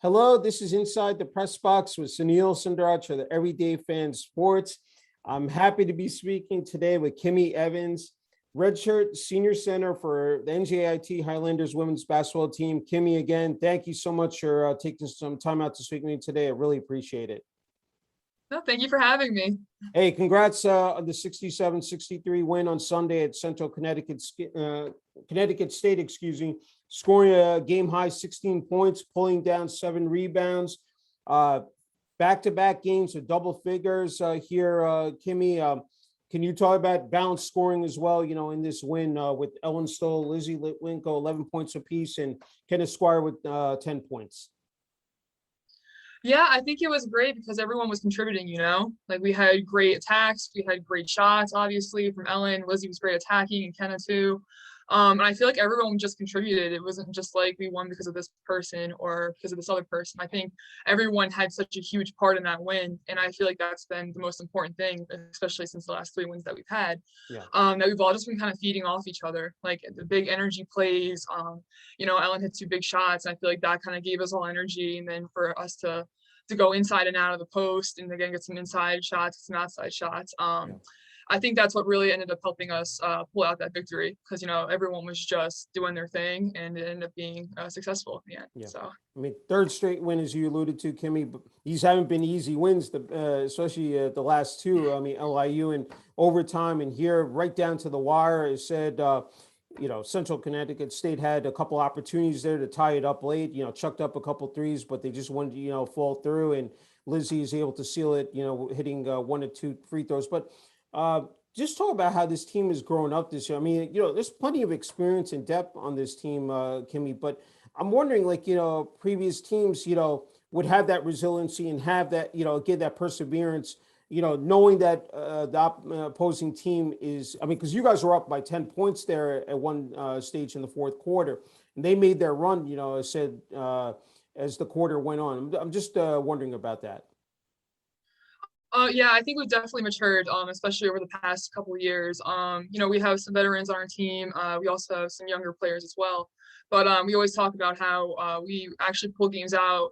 Hello, this is Inside the Press Box with Sunil Sunder Raj for the Everyday Fan Sports. I'm happy to be speaking today with Kimi Evans, redshirt senior center for the NJIT Highlanders women's basketball team. Kimi, again, thank you so much for taking some time out to speak with me today. I really appreciate it. No, thank you for having me. Hey, congrats on the 67-63 win on Sunday at Central Connecticut State, scoring a game-high 16 points, pulling down 7 rebounds. Back-to-back games with double figures here, Kimi. Can you talk about balanced scoring as well, in this win with Ellen Stoll, Lizzie Litwinko, 11 points apiece, and Kenneth Squire with 10 points? Yeah, I think it was great because everyone was contributing, like we had great attacks, we had great shots, obviously from Ellen. Lizzie was great attacking, and Kenna too. And I feel like everyone just contributed. It wasn't just like we won because of this person or because of this other person. I think everyone had such a huge part in that win, and I feel like that's been the most important thing, especially since the last 3 wins that we've had. Yeah. That we've all just been kind of feeding off each other, like the big energy plays. Ellen hit 2 big shots, and I feel like that kind of gave us all energy, and then for us to go inside and out of the post and again get some inside shots, some outside shots. I think that's what really ended up helping us pull out that victory because everyone was just doing their thing and it ended up being successful in the end. Yeah. So I mean, third straight win, as you alluded to, Kimi, but these haven't been easy wins, especially the last 2. I mean, LIU in overtime and here right down to the wire. It said, Central Connecticut State had a couple opportunities there to tie it up late, chucked up a couple threes, but they just wanted to, fall through. And Lizzie is able to seal it, hitting 1 or 2 free throws. But just talk about how this team has grown up this year. I mean, there's plenty of experience and depth on this team, Kimi, but I'm wondering, previous teams, would have that resiliency and have that, get that perseverance, knowing that the opposing team is, because you guys were up by 10 points there at one stage in the fourth quarter, and they made their run, as the quarter went on. I'm just wondering about that. Yeah, I think we've definitely matured, especially over the past couple of years. We have some veterans on our team. We also have some younger players as well. But we always talk about how we actually pull games out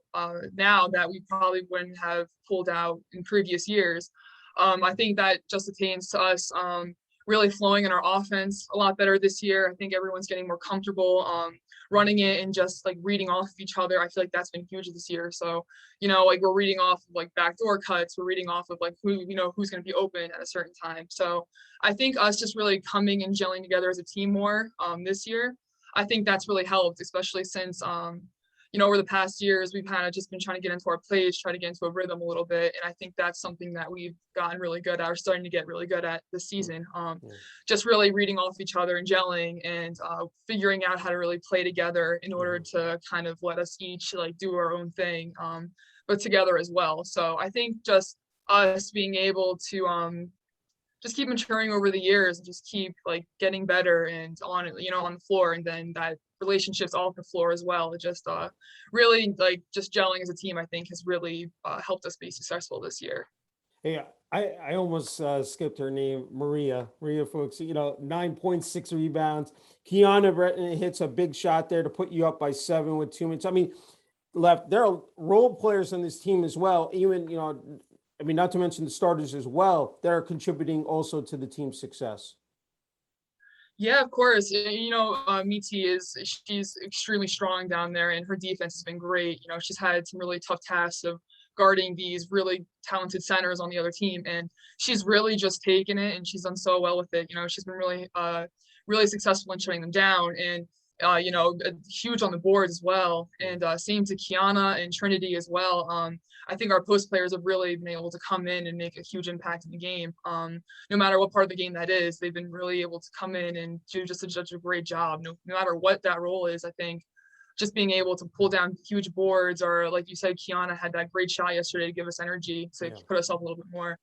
now that we probably wouldn't have pulled out in previous years. I think that just attains to us really flowing in our offense a lot better this year. I think everyone's getting more comfortable running it and just like reading off of each other. I feel like that's been huge this year. So, we're reading off of like backdoor cuts. We're reading off of like who's going to be open at a certain time. So I think us just really coming and gelling together as a team more this year, I think that's really helped, especially since, over the past years, we've kind of just been trying to get into our plays, try to get into a rhythm a little bit. And I think that's something that we've gotten really good at, or starting to get really good at this season. Just really reading off each other and gelling and figuring out how to really play together in order to kind of let us each like do our own thing, but together as well. So I think just us being able to just keep maturing over the years and just keep like getting better and on the floor, and then that relationships off the floor as well. It just really like just gelling as a team, I think has really helped us be successful this year. Yeah, I almost skipped her name, Maria folks, 9.6 rebounds. Kiana hits a big shot there to put you up by 7 with 2 minutes. There are role players on this team as well, even, not to mention the starters as well, that are contributing also to the team's success. Yeah, of course. Miti she's extremely strong down there, and her defense has been great. She's had some really tough tasks of guarding these really talented centers on the other team, and she's really just taken it, and she's done so well with it. She's been really successful in shutting them down, and huge on the board as well. And same to Kiana and Trinity as well. I think our post players have really been able to come in and make a huge impact in the game. No matter what part of the game that is, they've been really able to come in and do just such a great job. No matter what that role is, I think just being able to pull down huge boards, or like you said, Kiana had that great shot yesterday to give us energy to put us up a little bit more.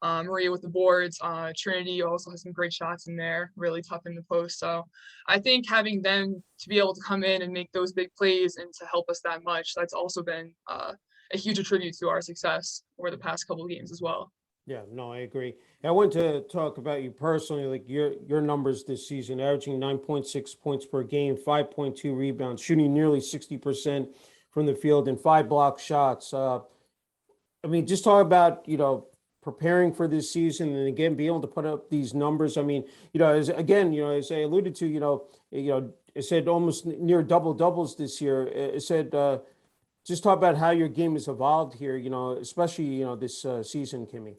Maria with the boards, Trinity also has some great shots in there, really tough in the post. So I think having them to be able to come in and make those big plays and to help us that much, that's also been a huge attribute to our success over the past couple of games as well. Yeah, no, I agree. I want to talk about you personally, like your numbers this season, averaging 9.6 points per game, 5.2 rebounds, shooting nearly 60% from the field and 5 block shots. I mean, just talk about, preparing for this season and again, be able to put up these numbers. I mean, as I alluded to, it said almost near double doubles this year. It said, just talk about how your game has evolved here, especially, this season, Kimmy.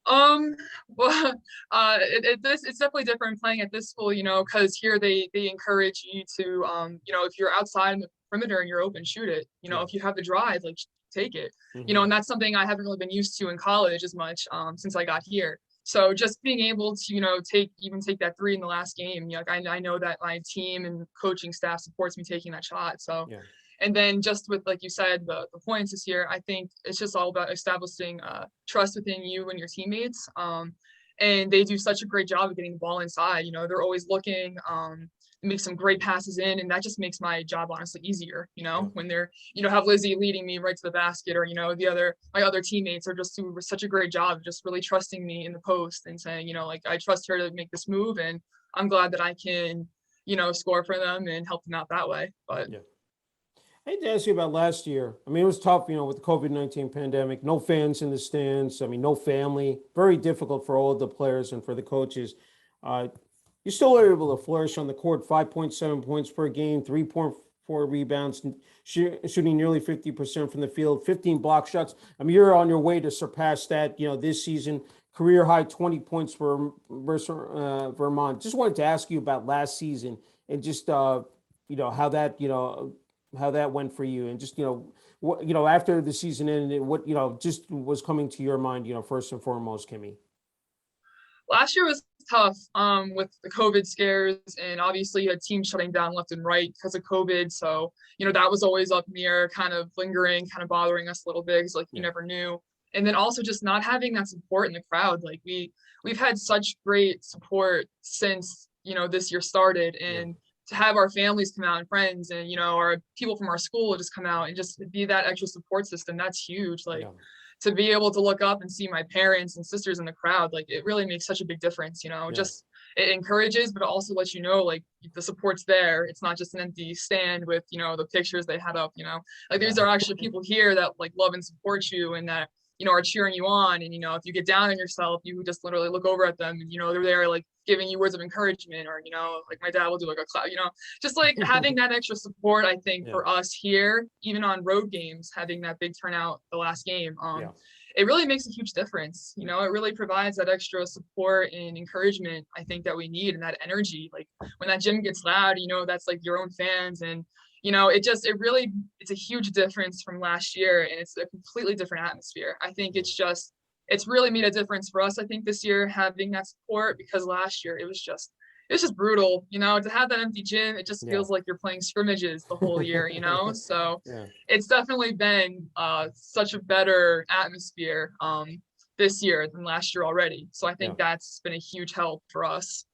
Well, it's definitely different playing at this school, because here they encourage you to, if you're outside in the perimeter and you're open, shoot it. If you have the drive, like take it. And that's something I haven't really been used to in college as much since I got here. So just being able to, take that three in the last game, I know that my team and coaching staff supports me taking that shot. So. Yeah. And then just with, like you said, the points this year, I think it's just all about establishing trust within you and your teammates. And they do such a great job of getting the ball inside. They're always looking, make some great passes in, and that just makes my job honestly easier. When they're, have Lizzie leading me right to the basket, or my other teammates are just doing such a great job of just really trusting me in the post and saying, I trust her to make this move, and I'm glad that I can, score for them and help them out that way. But. Yeah. I hate to ask you about last year. I mean, it was tough, with the COVID-19 pandemic, no fans in the stands. I mean, no family, very difficult for all of the players and for the coaches. You still were able to flourish on the court, 5.7 points per game, 3.4 rebounds, shooting nearly 50% from the field, 15 block shots. I mean, you're on your way to surpass that, this season. Career high 20 points for Vermont. Just wanted to ask you about last season and just, how that went for you, and just after the season ended, what just was coming to your mind, first and foremost, Kimmy. Last year was tough with the COVID scares, and obviously you had teams shutting down left and right because of COVID. So that was always up in the air, kind of lingering, kind of bothering us a little bit, because you never knew. And then also just not having that support in the crowd. Like we've had such great support since this year started, and to have our families come out and friends and, our people from our school just come out and just be that extra support system, that's huge. Like to be able to look up and see my parents and sisters in the crowd, like it really makes such a big difference, just it encourages, but it also lets like the support's there. It's not just an empty stand with, the pictures they had up, like these are actually people here that like love and support you, and that, are cheering you on. And, if you get down on yourself, you just literally look over at them and, they're there like giving you words of encouragement, or, like my dad will do like a clap, just like having that extra support. I think for us here, even on road games, having that big turnout the last game, it really makes a huge difference. It really provides that extra support and encouragement, I think, that we need, and that energy. Like when that gym gets loud, that's like your own fans, and it's a huge difference from last year, and it's a completely different atmosphere. I think it's really made a difference for us, I think, this year, having that support, because last year it was just brutal, to have that empty gym. It just feels like you're playing scrimmages the whole year, so it's definitely been such a better atmosphere this year than last year already. So I think that's been a huge help for us,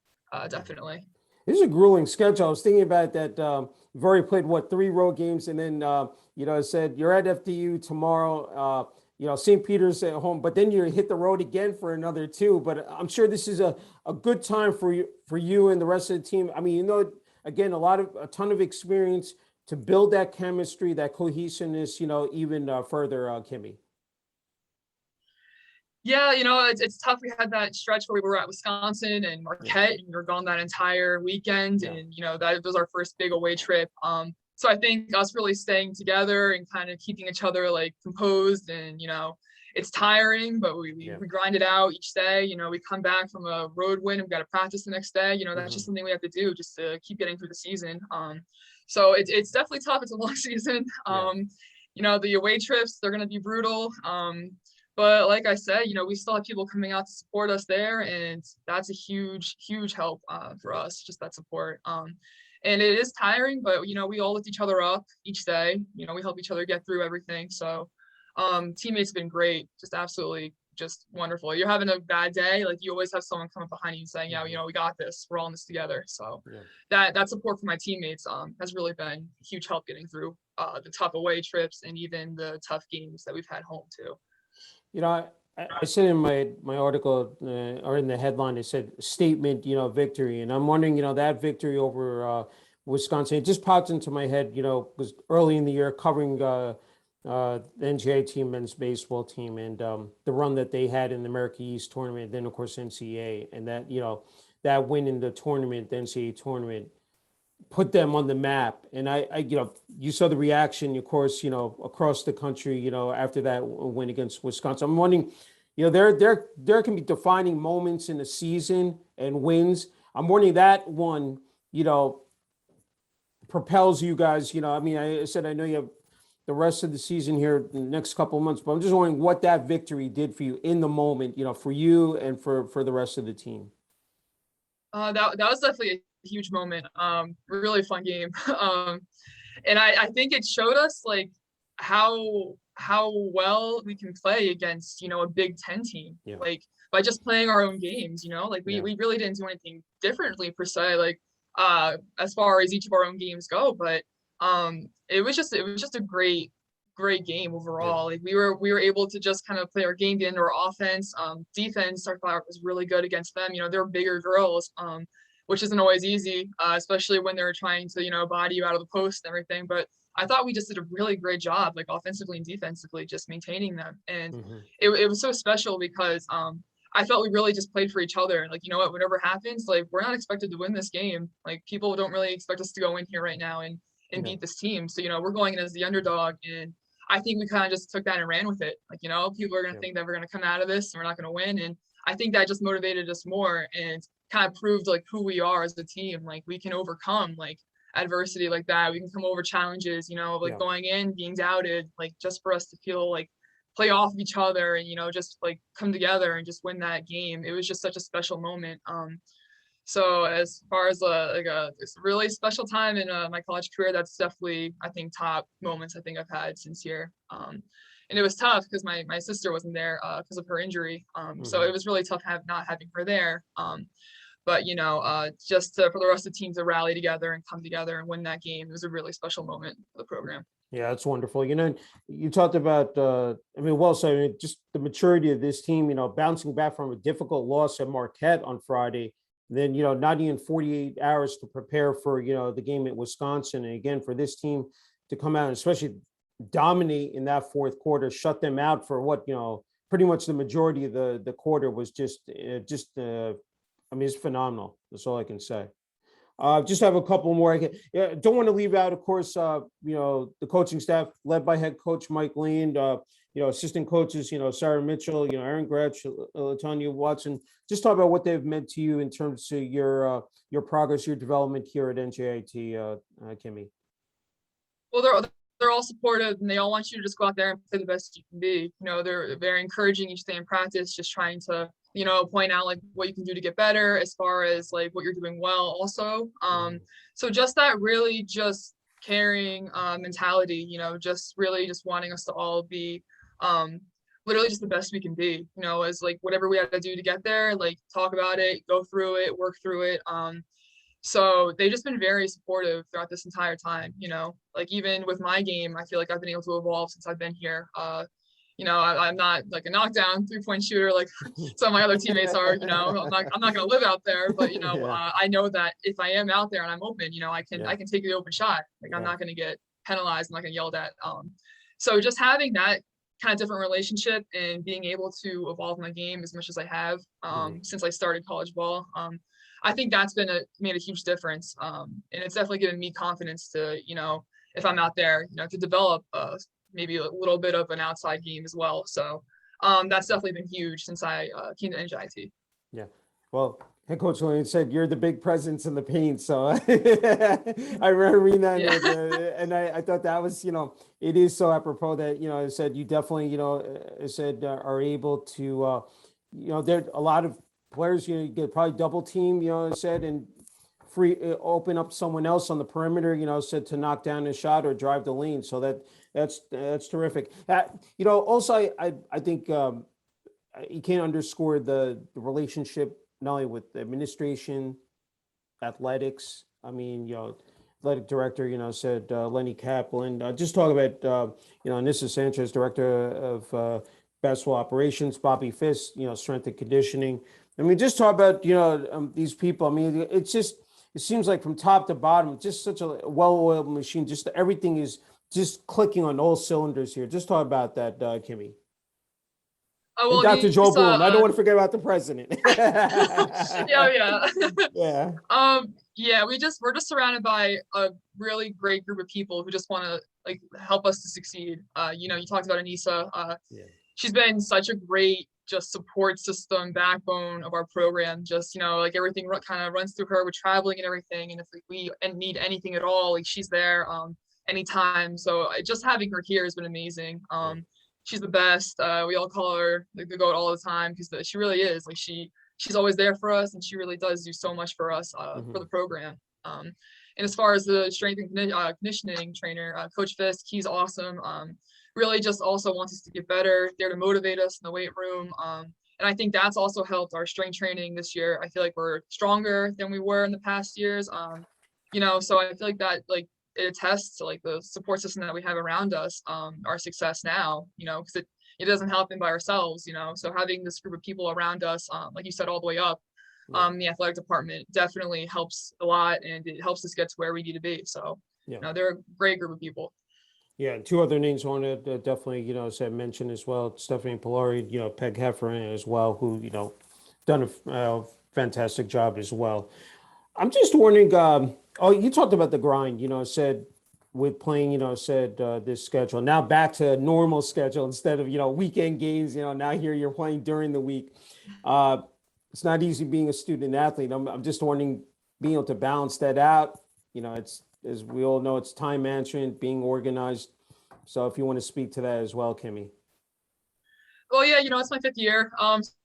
definitely. This is a grueling schedule. I was thinking about that. You've already played 3 road games, and then I said you're at FDU tomorrow. St. Peter's at home, but then you hit the road again for another 2. But I'm sure this is a good time for you and the rest of the team. I mean, again, a ton of experience to build that chemistry, that cohesiveness. Even further, Kimmy. Yeah, it's tough. We had that stretch where we were at Wisconsin and Marquette, and we were gone that entire weekend. And, that was our first big away trip. So I think us really staying together and kind of keeping each other like composed, and, it's tiring, but we grind it out each day. We come back from a road win and we got to practice the next day. That's just something we have to do just to keep getting through the season. So it's definitely tough. It's a long season. The away trips, they're going to be brutal. But like I said, we still have people coming out to support us there, and that's a huge, huge help for us, just that support. And it is tiring, but, we all lift each other up each day. We help each other get through everything. So teammates have been great, just absolutely just wonderful. You're having a bad day, like you always have someone come up behind you saying, we got this. We're all in this together. So that support from my teammates has really been a huge help getting through the tough away trips and even the tough games that we've had home too. I said in my article or in the headline, it said statement, victory. And I'm wondering, that victory over Wisconsin. It just popped into my head, because early in the year covering the NJIT men's baseball team and the run that they had in the America East tournament, then of course NCAA, and that that win in the tournament, the NCAA tournament, put them on the map. And I you saw the reaction, of course, across the country, after that win against Wisconsin. I'm wondering, there can be defining moments in the season and wins. I'm wondering that one, propels you guys. I mean, I said I know you have the rest of the season here in the next couple of months, but I'm just wondering what that victory did for you in the moment, for you and for the rest of the team. That was definitely a huge moment. Really fun game. And I think it showed us like how well we can play against, a Big Ten team. Yeah. Like by just playing our own games, like we really didn't do anything differently per se, like as far as each of our own games go. But it was just a great game overall. Like we were able to just kind of play our game, get into our offense. Defense, our thought was really good against them. They're bigger girls, which isn't always easy, especially when they're trying to, body you out of the post and everything. But I thought we just did a really great job, like offensively and defensively, just maintaining them. And it was so special because I felt we really just played for each other. Like, what, whatever happens, like we're not expected to win this game. Like people don't really expect us to go in here right now and beat this team. So, we're going in as the underdog. And I think we kind of just took that and ran with it. Like, people are going to think that we're going to come out of this and we're not going to win. And I think that just motivated us more and kind of proved like who we are as a team. Like we can overcome like adversity like that. We can come over challenges, going in, being doubted, like just for us to feel like play off of each other and, just like come together and just win that game. It was just such a special moment. So as far as it's a really special time in my college career, that's definitely, I think, top moments I think I've had since here. And it was tough because my sister wasn't there because of her injury. So it was really tough not having her there. But just for the rest of the team to rally together and come together and win that game, it was a really special moment for the program. Yeah, that's wonderful. You talked about, just the maturity of this team, bouncing back from a difficult loss at Marquette on Friday, then, not even 48 hours to prepare for, the game at Wisconsin. And again, for this team to come out and especially dominate in that fourth quarter, shut them out for what, pretty much the majority of the quarter was it's phenomenal. That's all I can say. Just have a couple more. Don't want to leave out, of course, the coaching staff led by head coach Mike Land, assistant coaches, Sarah Mitchell, Aaron Gretsch, Latonya Watson. Just talk about what they've meant to you in terms of your progress, your development here at NJIT, Kimi. Well, they're all supportive and they all want you to just go out there and play the best you can be. They're very encouraging each day in practice, just trying to point out like what you can do to get better as far as like what you're doing well also. So just that really just caring mentality, just really just wanting us to all be literally just the best we can be, as like whatever we had to do to get there, like talk about it, go through it, work through it. So they've just been very supportive throughout this entire time, like even with my game, I feel like I've been able to evolve since I've been here. I'm not like a knockdown 3-point shooter like some of my other teammates are. I'm not going to live out there, but I know that if I am out there and I'm open, I can take the open shot. Like I'm not going to get penalized. I'm not going to yelled at. So just having that kind of different relationship and being able to evolve my game as much as I have since I started college ball, I think that's made a huge difference. And it's definitely given me confidence to, if I'm out there, to develop maybe a little bit of an outside game as well. So that's definitely been huge since I came to NJIT. Yeah. Well, head coach Lillian said you're the big presence in the paint. So I remember reading that. Yeah. And I thought that was, it is so apropos that, I said you definitely, are able to, there a lot of players, you get probably double team, and open up someone else on the perimeter, said to knock down a shot or drive the lane. So that's terrific. Also, I think you can't underscore the relationship not only with administration, athletics. I mean, athletic director, said Lenny Kaplan. Just talk about, Nissa Sanchez, director of basketball operations, Bobby Fisk, strength and conditioning. I mean, just talk about, these people. I mean, it's just, it seems like from top to bottom, just such a well-oiled machine. Just everything is just clicking on all cylinders here. Just talk about that, Kimmy. Oh, And well, Dr. Joe Lisa, Bloom. I don't want to forget about the president. yeah. Yeah. Yeah, we're just surrounded by a really great group of people who just want to like help us to succeed. You talked about Anissa. Yeah. She's been such a great just support system, backbone of our program. Just, like everything kind of runs through her with traveling and everything. And if like, we need anything at all, like she's there anytime. So just having her here has been amazing. She's the best. We all call her like the GOAT all the time because she really is. Like she's always there for us, and she really does do so much for us for the program. And as far as the strength and conditioning trainer, Coach Fisk, he's awesome. Really just also wants us to get better, there to motivate us in the weight room. And I think that's also helped our strength training this year. I feel like we're stronger than we were in the past years. So I feel like that like it attests to like the support system that we have around us, our success now, because it doesn't happen by ourselves, so having this group of people around us, like you said, all the way up, the athletic department definitely helps a lot, and it helps us get to where we need to be. So, they're a great group of people. Yeah, and two other names I want to definitely, said mention as well, Stephanie Pilari, Peg Heffernan as well, who, done a fantastic job as well. I'm just wondering, you talked about the grind, said with playing, this schedule. Now back to normal schedule instead of, weekend games, now here you're playing during the week. It's not easy being a student athlete. I'm just wondering, being able to balance that out, it's, as we all know, it's time management, being organized. So if you want to speak to that as well, Kimmy. Well, yeah, it's my 5th year.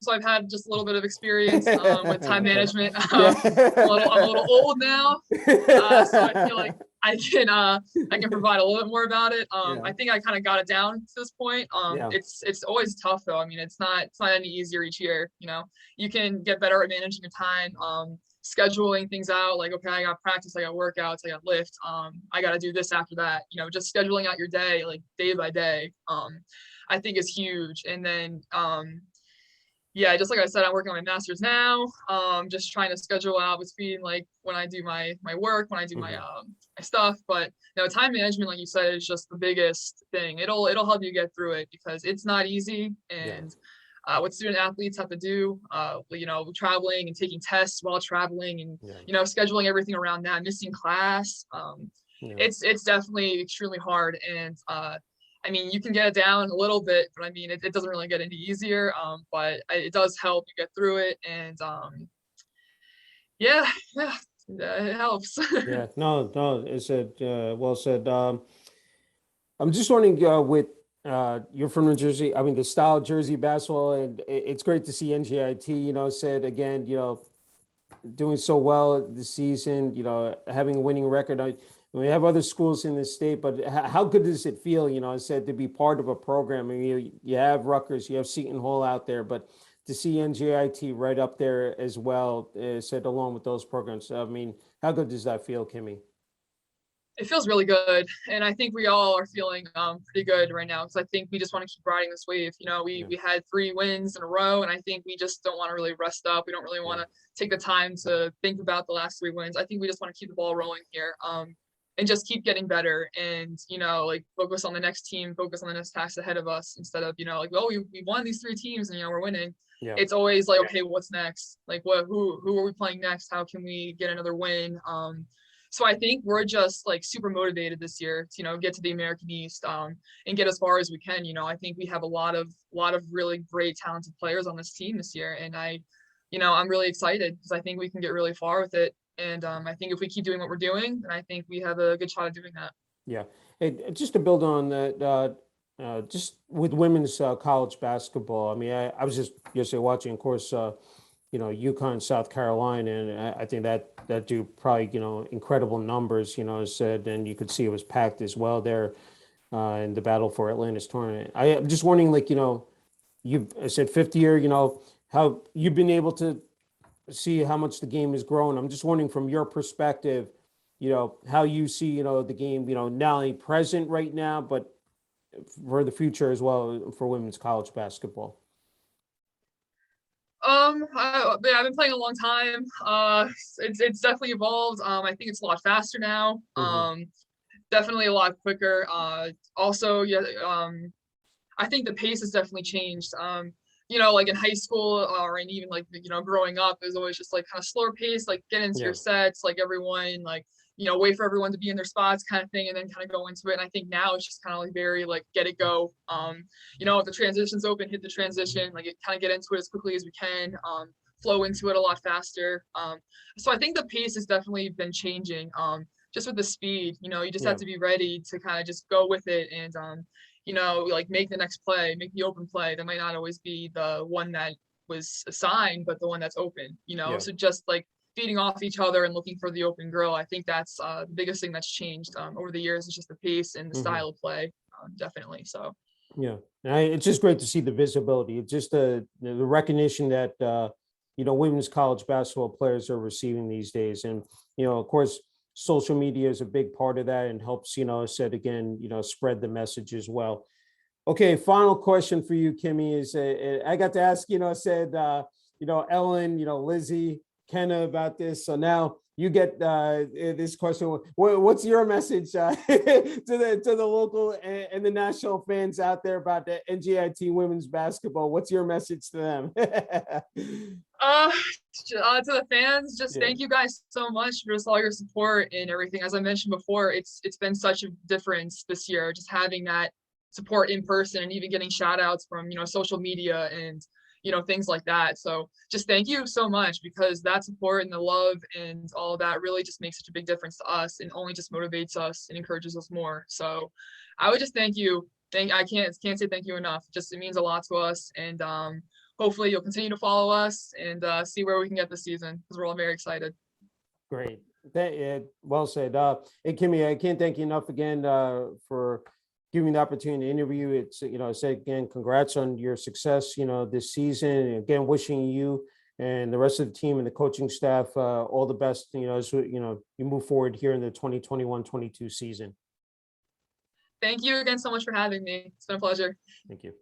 So I've had just a little bit of experience with time management. Yeah. I'm a little old now. So I feel like I can provide a little bit more about it. I think I kind of got it down to this point. It's always tough though. I mean, it's not any easier each year. You can get better at managing your time, scheduling things out. Like, okay, I got practice, I got workouts, I got lift. I got to do this after that. Just scheduling out your day, like day by day. I think is huge. And then, just like I said, I'm working on my master's now. Just trying to schedule out between like when I do my work, when I do my stuff. But time management, like you said, is just the biggest thing. It'll help you get through it because it's not easy. And what student athletes have to do, traveling and taking tests while traveling, and scheduling everything around that, missing class. It's definitely extremely hard. And I mean, you can get it down a little bit, but I mean, it doesn't really get any easier. But it does help you get through it. And it helps. Yeah, no, it's well said. I'm just wondering, with you're from New Jersey. I mean, the style of Jersey basketball, and it's great to see NJIT, said again, doing so well this season, having a winning record. We have other schools in the state, but how good does it feel, I said, to be part of a program? I mean, you have Rutgers, you have Seton Hall out there, but to see NJIT right up there as well, said along with those programs. I mean, how good does that feel, Kimmy? It feels really good, and I think we all are feeling pretty good right now because I think we just want to keep riding this wave. We had 3 wins in a row, and I think we just don't want to really rest up. We don't really want to take the time to think about the last 3 wins. I think we just want to keep the ball rolling here. And just keep getting better, and like focus on the next team, focus on the next task ahead of us, instead of like, oh, we won these 3 teams and we're winning. It's always like, okay, what's next? Like, who are we playing next? How can we get another win? So I think we're just like super motivated this year to get to the American East, and get as far as we can. I think we have a lot of really great talented players on this team this year, and I'm really excited because I think we can get really far with it. And I think if we keep doing what we're doing, then I think we have a good shot at doing that. Yeah. Hey, just to build on that, just with women's college basketball, I mean, I was just yesterday watching, of course, UConn, South Carolina, and I think that do probably, incredible numbers, said, and you could see it was packed as well there in the battle for Atlantis tournament. I'm just wondering, like, I said 5th year, how you've been able to see how much the game has grown. I'm just wondering from your perspective, how you see, the game, not only present right now, but for the future as well for women's college basketball. Yeah, I've been playing a long time. It's definitely evolved. I think it's a lot faster now. Hmm. Definitely a lot quicker. Also, yeah, I think the pace has definitely changed. Like in high school or and even like growing up, it was always just like kind of slower pace, like get into Yeah. your sets, like everyone like wait for everyone to be in their spots kind of thing, and then kind of go into it. And I think now it's just kind of like very like get it go. If the transition's open, hit the transition, like kind of get into it as quickly as we can. Flow into it a lot faster. So I think the pace has definitely been changing. Just with the speed, you just have Yeah. to be ready to kind of just go with it and like make the next play, make the open play. That might not always be the one that was assigned, but the one that's open. Yeah. So just like feeding off each other and looking for the open girl. I think that's the biggest thing that's changed over the years is just the pace and the Hmm. style of play, definitely. So Yeah, it's just great to see the visibility. It's just the recognition that women's college basketball players are receiving these days, and of course, social media is a big part of that and helps said again spread the message as well. Okay, final question for you, Kimmy, is I got to ask, said, Ellen, Lizzie, Kenna about this. So now you get this question. What's your message to the local and the national fans out there about the NJIT women's basketball? What's your message to them? uh, to the fans, just Yeah, thank you guys so much for just all your support and everything. As I mentioned before, it's been such a difference this year, just having that support in person and even getting shout outs from social media and things like that. So just thank you so much, because that support and the love and all of that really just makes such a big difference to us and only just motivates us and encourages us more. So I would just thank you. I can't say thank you enough. Just it means a lot to us, and hopefully you'll continue to follow us and see where we can get this season, because we're all very excited. great. Well said. Hey, Kimmy, I can't thank you enough again for giving me the opportunity to interview. It's, say again, congrats on your success, this season. And again, wishing you and the rest of the team and the coaching staff all the best, as you move forward here in the 2021-22 season. Thank you again so much for having me. It's been a pleasure. Thank you.